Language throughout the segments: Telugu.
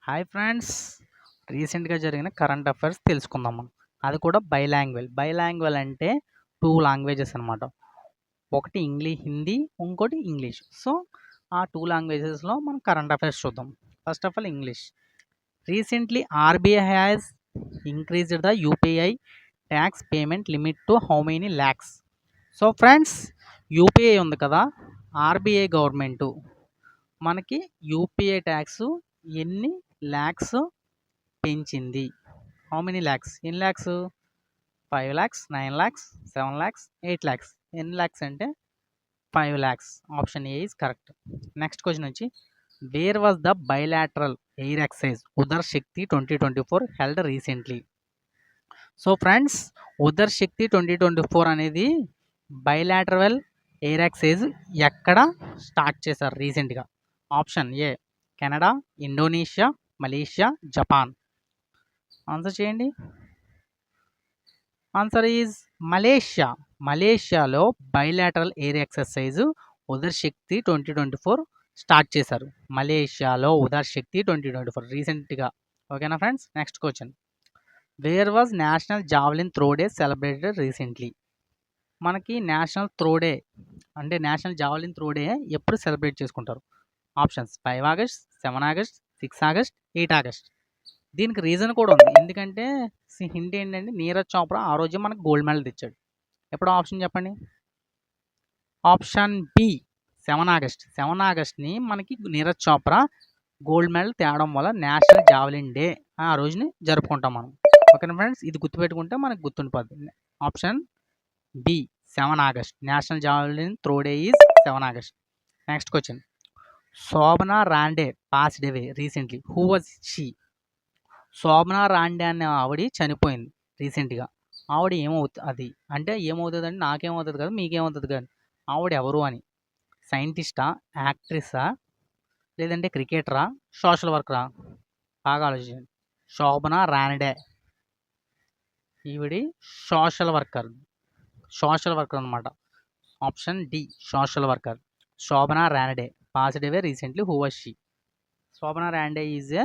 హాయ్ ఫ్రెండ్స్, రీసెంట్గా జరిగిన కరెంట్ అఫైర్స్ తెలుసుకుందాం మనం. అది కూడా బైలాంగ్వల్ అంటే టూ లాంగ్వేజెస్ అనమాట. ఒకటి హిందీ, ఇంకోటి ఇంగ్లీష్. సో ఆ టూ లాంగ్వేజెస్లో మనం కరెంట్ అఫైర్స్ చూద్దాం. First of all English. Recently RBI has increased the UPI tax payment limit to how many lakhs. So friends, UPI ఉంది కదా, ఆర్బీఐ గవర్నమెంటు మనకి యూపీఐ ట్యాక్స్ ఎన్ని ల్యాక్స్ పెంచింది? How many lakhs? ఎన్ని lakhs? 5 lakhs, 9 lakhs, 7 lakhs, 8 lakhs. ఎన్ని ల్యాక్స్ అంటే 5 lakhs. Option A is correct. Next question వచ్చి, where was the bilateral air exercise Udara Shakti 2024 held recently? So friends, Udara Shakti 2024 అనేది బైలాటరల్ ఎయిర్ ఎక్సైజ్ ఎక్కడ స్టార్ట్ చేశారు రీసెంట్గా? Option A Canada, Indonesia, Malaysia, Japan. Answer చేయండి. Answer is Malaysia. మలేషియాలో bilateral air exercise Udara Shakti 2024 start చేశారు. మలేషియాలో ఉదర్ శక్తి 2024 రీసెంట్గా. ఓకేనా friends? Next question, where was national javelin throw day celebrated recently? మనకి నేషనల్ త్రో డే అంటే నేషనల్ జావలిన్ త్రో డే ఎప్పుడు సెలబ్రేట్ చేసుకుంటారు? Options 5 August, 7 August, 6 August, 8 August. దీనికి రీజన్ కూడా ఉంది. ఎందుకంటే హింట్ ఏంటంటే నీరజ్ చోప్రా ఆ రోజు మనకు గోల్డ్ మెడల్ తెచ్చాడు. ఎప్పుడు? ఆప్షన్ చెప్పండి. Option B 7 August. 7 ఆగస్ట్ని మనకి నీరజ్ చోప్రా గోల్డ్ మెడల్ తేవడం వల్ల నేషనల్ జావలిన్ డే ఆ రోజుని జరుపుకుంటాం మనం. ఓకేనా ఫ్రెండ్స్? ఇది గుర్తుపెట్టుకుంటే మనకు గుర్తుండిపోద్ది. Option B 7 August. National javelin throw day is 7 August. Next question, Shobhana Ranade passed away recently. Who was she? Shobhana Ranade అనే ఆవిడ చనిపోయింది రీసెంట్గా. ఆవిడ ఏమవుతుంది అంటే ఏమవుతుంది అంటే నాకేమవుతుంది కదా, మీకేమవుతుంది కదా, ఆవిడ ఎవరు అని? సైంటిస్టా, యాక్ట్రెస్సా, లేదంటే క్రికెటరా, సోషల్ వర్కరా? బాగా ఆలోచించండి. శోభనా రాండే ఈవిడి సోషల్ వర్కర్ అనమాట. Option D social worker. Shobhana Ranade passed away recently. Who was she? Shobhana Ranade is a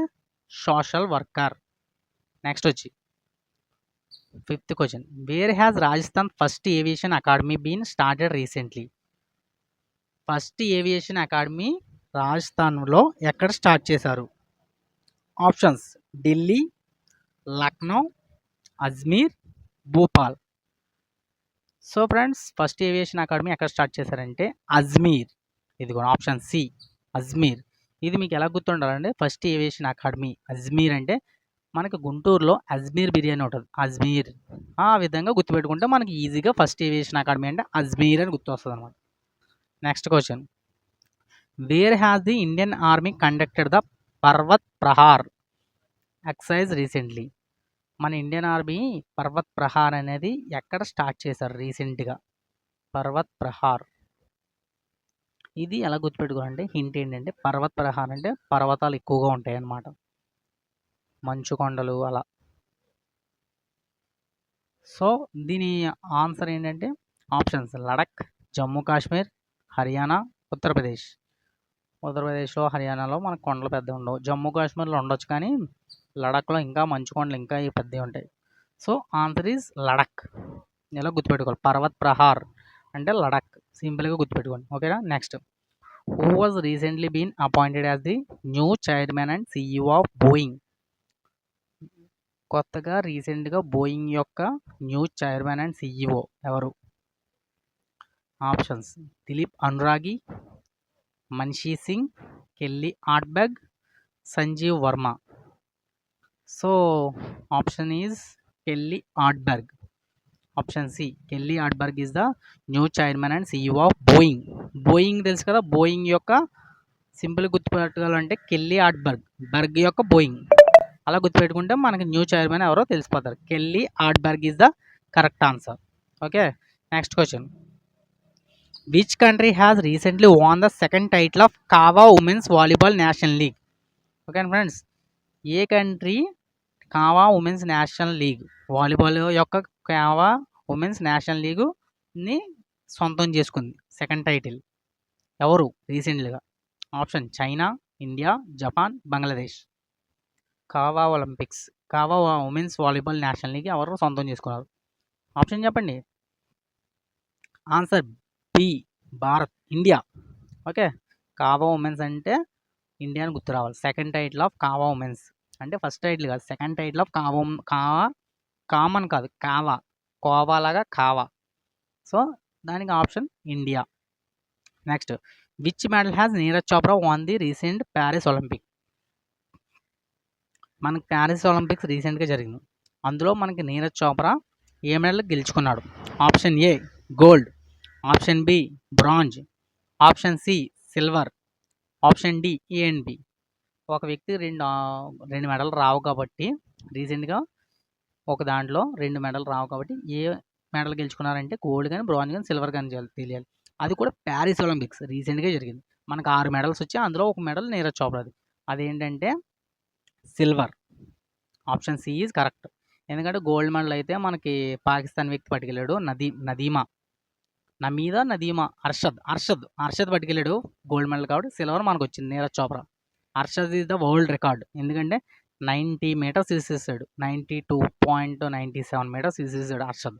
social worker. Next వచ్చి fifth question, where has Rajasthan first aviation academy been started recently? First aviation academy రాజస్థాన్లో ఎక్కడ స్టార్ట్ చేశారు? Options Delhi, Lucknow, Ajmer, Bhopal. So friends, first aviation academy ఎక్కడ స్టార్ట్ చేశారంటే అజ్మీర్. ఇది కూడా ఆప్షన్ సి అజ్మీర్. ఇది మీకు ఎలా గుర్తుండాలంటే ఫస్ట్ ఏవియేషన్ అకాడమీ అజ్మీర్ అంటే మనకి గుంటూరులో అజ్మీర్ బిర్యానీ ఉంటుంది, అజ్మీర్. ఆ విధంగా గుర్తుపెట్టుకుంటే మనకి ఈజీగా ఫస్ట్ ఏవియేషన్ అకాడమీ అంటే అజ్మీర్ అని గుర్తు వస్తుంది అనమాట. Next question, where has the Indian Army conducted the Parvat Prahar exercise recently? మన ఇండియన్ ఆర్మీ పర్వత్ ప్రహార్ అనేది ఎక్కడ స్టార్ట్ చేశారు రీసెంట్గా? పర్వత్ ప్రహార్ ఇది ఎలా గుర్తుపెట్టుకోవాలంటే హింట్ ఏంటంటే పర్వత్ ప్రహార్ అంటే పర్వతాలు ఎక్కువగా ఉంటాయి అన్నమాట, మంచు కొండలు అలా. సో దీని ఆన్సర్ ఏంటంటే ఆప్షన్స్ లడక్, జమ్మూ కాశ్మీర్, హర్యానా, ఉత్తరప్రదేశ్. ఉత్తరప్రదేశ్లో, హర్యానాలో మనకు కొండలు పెద్దగా ఉండవు. జమ్మూ కాశ్మీర్లో ఉండొచ్చు, కానీ లడఖ్లో ఇంకా మంచు కొండలు ఇంకా పెద్దవి ఉంటాయి. So answer is Ladakh. ఇలా గుర్తుపెట్టుకోవాలి. పర్వత్ ప్రహార్ అంటే లడక్, సింపుల్గా గుర్తుపెట్టుకోండి. ఓకేనా? Next, who was recently been appointed as the new chairman and CEO of Boeing? కొత్తగా రీసెంట్గా బోయింగ్ యొక్క న్యూ చైర్మన్ అండ్ సిఇఓ ఎవరు? Options Dilip Anuragi, Manshi Singh, Kelly Ortberg, Sanjeev Verma. So option is Kelly Ortberg. Option C Kelly Ortberg is the new chairman and CEO of Boeing. Boeing తెలుసు కదా, బోయింగ్ యొక్క సింపుల్ గుర్తుపెట్టుకోవాలంటే కెల్లీ ఆర్ట్బర్గ్, బర్గ్ యొక్క బోయింగ్. అలా గుర్తుపెట్టుకుంటే మనకి న్యూ చైర్మన్ ఎవరో తెలిసిపోతారు. Kelly Ortberg is the correct answer. Okay, next question, which country has recently won the second title of CAVA women's volleyball national league? Okay friends, ఏ country CAVA women's national league volleyball యొక్క కావా ఉమెన్స్ నేషనల్ లీగ్ని సొంతం చేసుకుంది? సెకండ్ టైటిల్ ఎవరు రీసెంట్లీగా? Option China, India, Japan, Bangladesh. CAVA Olympics. కావా ఉమెన్స్ వాలీబాల్ నేషనల్ లీగ్ ఎవరు సొంతం చేసుకున్నారు? ఆప్షన్ చెప్పండి. Answer B Bharat, India. Okay. CAVA women's అంటే ఇండియా అని గుర్తు రావాలి. Second title of CAVA women's అంటే ఫస్ట్ టైటిల్ కాదు, second title of CAVA common కాదు, కావా, కోవా లాగా కావా. సో దానికి option India. Next, which medal has Neeraj Chopra won the recent Paris Olympic? మనకి ప్యారిస్ ఒలింపిక్స్ రీసెంట్గా జరిగింది. అందులో మనకి నీరజ్ చోప్రా ఏ మెడల్ గెలుచుకున్నాడు? Option A gold, option B bronze, option C silver, option D A and B. ఒక వ్యక్తి రెండు మెడల్ రావు కాబట్టి రీసెంట్గా ఒక దాంట్లో 2 మెడల్ రావు కాబట్టి ఏ మెడల్ గెలుచుకున్నారంటే గోల్డ్ కానీ బ్రాంజ్ కానీ సిల్వర్ కానీ తెలియాలి. అది కూడా ప్యారిస్ ఒలింపిక్స్ రీసెంట్గా జరిగింది. మనకు 6 మెడల్స్ వచ్చాయి, అందులో ఒక మెడల్ నీరజ్ చోప్రాది. అదేంటంటే silver. Option C is correct. ఎందుకంటే గోల్డ్ మెడల్ అయితే మనకి పాకిస్తాన్ వ్యక్తి పట్టుకెళ్ళాడు, నదీమా అర్షద్ పట్టుకెళ్ళాడు గోల్డ్ మెడల్. కాబట్టి సిల్వర్ మనకు వచ్చింది Neeraj Chopra. Arshad is the world record, ఎందుకంటే 90 మీటర్స్ తీసేసాడు, 92.97 మీటర్స్ తీసేసాడు అర్షద్.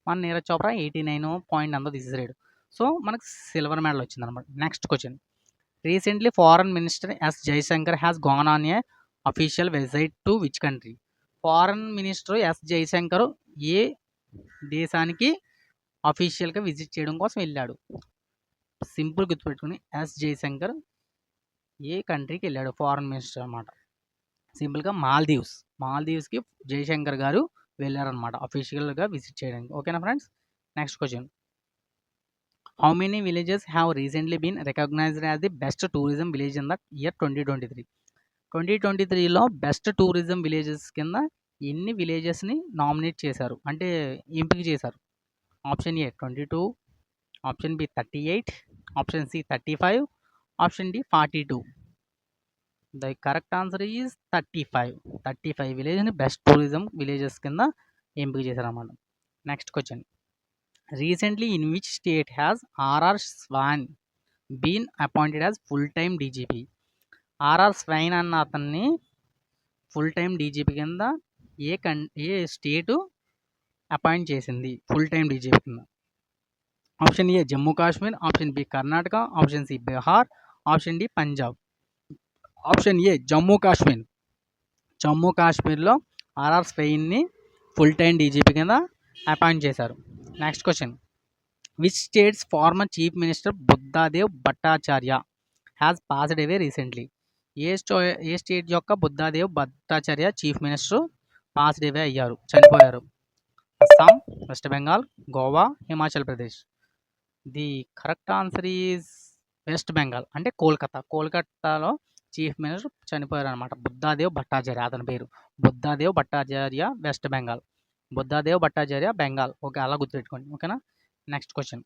మన నీరజ్ చోప్రా 89 పాయింట్ అంతా తీసేసాడు. సో మనకు సిల్వర్ మెడల్ వచ్చింది అనమాట. Next question, recently foreign minister S Jaishankar has gone on a official visit to which country? Foreign minister S Jaishankar ఏ దేశానికి అఫీషియల్గా విజిట్ చేయడం కోసం వెళ్ళాడు? సింపుల్ గుర్తుపెట్టుకుని, ఎస్ జైశంకర్ ఏ కంట్రీకి వెళ్ళాడు? ఫారెన్ మినిస్టర్ అనమాట. సింపుల్గా మాల్దీవ్స్కి జయశంకర్ గారు వెళ్ళారనమాట అఫీషియల్గా విజిట్ చేయడానికి. ఓకేనా friends? Next question, how many villages have recently been recognised as the best tourism village in the year 2023? 2023లో బెస్ట్ టూరిజం విలేజెస్ కింద ఎన్ని విలేజెస్ని నామినేట్ చేశారు, అంటే ఎంపిక చేశారు? Option A 22, option B 38, option C 35, option D 42. The correct answer is 35 విలేజ్ని బెస్ట్ టూరిజం విలేజెస్ కింద ఎంపిక చేశారన్నమాట. Next question, recently in which state has RR Swain been appointed as full time DGP? RR Swain అన్న అతన్ని ఫుల్ టైమ్ డీజీపీ కింద ఏ స్టేటు అపాయింట్ చేసింది ఫుల్ టైమ్ డీజీపీ కింద? Option A Jammu Kashmir, option B Karnataka, option C Bihar, option D Punjab. Option A Jammu కాశ్మీర్లో ఆర్ఆర్ స్వైన్ని ఫుల్ టైమ్ డీజీపీ కింద అపాయింట్ చేశారు. Next question, which state's former chief minister Buddhadeb Bhattacharya has passed away recently? ఏ స్టేట్ యొక్క Buddhadeb Bhattacharya chief minister passed away అయ్యారు, చనిపోయారు? Assam, west Bengal, Goa, Himachal Pradesh. The correct answer is west Bengal, అంటే కోల్కతాలో చీఫ్ మినిస్టర్ చనిపోయారు అనమాట. బుద్ధాదేవ్ భట్టాచార్య అతని పేరు, బుద్ధాదేవ్ భట్టాచార్య, వెస్ట్ బెంగాల్. బుద్ధాదేవ్ భట్టాచార్య బెంగాల్. ఓకే, అలా గుర్తుపెట్టుకోండి. ఓకేనా? Next question,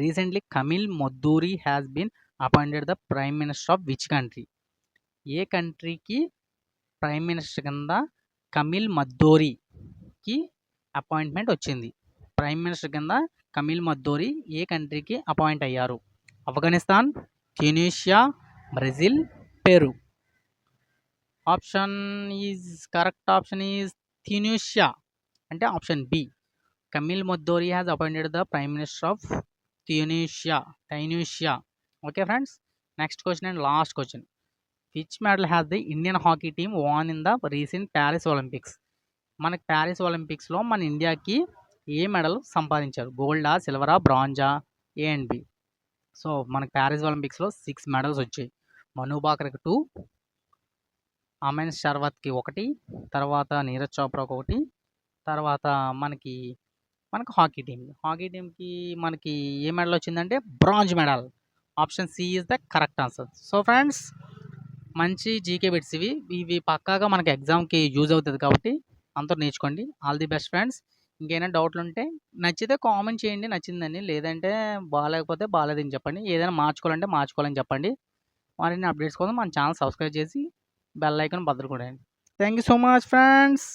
recently Kamel Maddouri has been appointed the prime minister of which country? ఏ కంట్రీకి ప్రైమ్ మినిస్టర్ కింద కమిల్ మద్దూరికి అపాయింట్మెంట్ వచ్చింది? ప్రైమ్ మినిస్టర్ కింద కమిల్ మద్దూరి ఏ కంట్రీకి అపాయింట్ అయ్యారు? Afghanistan, Tunisia, Brazil, Peru. Correct option is Tunisia, అంటే option B. Kamel Maddouri has appointed the prime minister of Tunisia. Okay friends? Next question and last question, which medal has the Indian hockey team won in the recent Paris Olympics? మనకి ప్యారిస్ ఒలింపిక్స్లో మన ఇండియాకి ఏ మెడల్ సంపాదించారు? గోల్డా, సిల్వరా, బ్రాంజా, ఏ అండ్ బి? సో మనకి ప్యారిస్ ఒలింపిక్స్లో 6 మెడల్స్ వచ్చాయి. మను బాకర్కి 2, అమెన్ షర్వత్కి 1, తర్వాత నీరజ్ చోప్రాకి 1, తర్వాత మనకి హాకీ టీంకి మనకి ఏ మెడల్ వచ్చిందంటే bronze medal. Option C is the correct answer. So friends, మంచి జీకే బిట్స్ ఇవి పక్కాగా మనకి ఎగ్జామ్కి యూజ్ అవుతుంది కాబట్టి అందరూ నేర్చుకోండి. All the best friends. ఇంకేమైనా డౌట్లు ఉంటే నచ్చితే కామెంట్ చేయండి, నచ్చిందని. లేదంటే బాగాలేకపోతే బాగాలేదని చెప్పండి. ఏదైనా మార్చుకోవాలని చెప్పండి. మరిన్ని అప్డేట్స్ కోసం మన ఛానల్ సబ్స్క్రైబ్ చేసి బెల్ ఐకాన్ భద్రపడండి. Thank you so much friends.